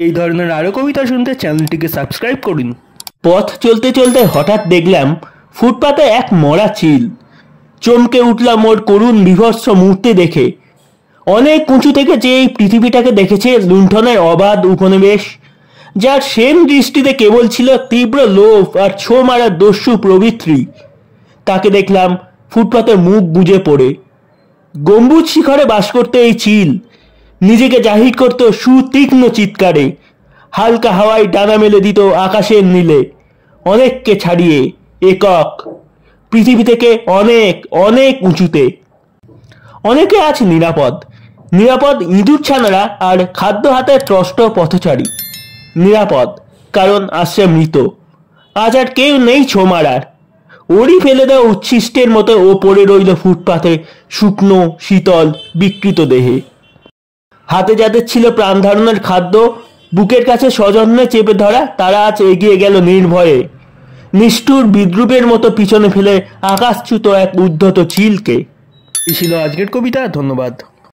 এই ধরনের আরও কবিতা শুনতে চ্যানেলটিকে সাবস্ক্রাইব করুন। পথ চলতে চলতে হঠাৎ দেখলাম ফুটপাতে এক মরা চিল। চমকে উঠলাম ওর করুণ বিভৎস মূর্তি দেখে। অনেক উঁচু থেকে যে এই পৃথিবীটাকে দেখেছে লুণ্ঠনের অবাধ উপনিবেশ, যার সেম দৃষ্টিতে কেবল ছিল তীব্র লোভ আর ছো মারার দস্যু প্রবৃত্তি, তাকে দেখলাম ফুটপাতে মুখ বুজে পড়ে। গম্বুজ শিখরে বাস করতে এই চিল নিজেকে জাহির করত সুতীক্ষ্ণ চিৎকারে। হালকা হাওয়ায় ডানা মেলে দিত আকাশের নীলে, অনেককে ছাড়িয়ে একক পৃথিবী থেকে অনেক অনেক উঁচুতে। অনেকে আজ নিরাপদ, নিরাপদ ইঁদুর ছানারা আর খাদ্য হাতে ত্রষ্ট পথচারী। নিরাপদ কারণ আসছে মৃত। আজ আর কেউ নেই ছো মারার। ওরই ফেলে দেওয়া উচ্ছিষ্টের মতো ও পড়ে রইল ফুটপাথে শুকনো শীতল বিকৃত দেহে। হাতে যাদের ছিল প্রাণ ধারণের খাদ্য, বুকের কাছে সযত্নে চেপে ধরা, তারা আজ এগিয়ে গেল নির্ভয়ে, নিষ্ঠুর বিদ্রুপের মতো পিছনে ফেলে আকাশচ্যুত এক উদ্ধত চিলকে। এই ছিল আজকের কবিতা। ধন্যবাদ।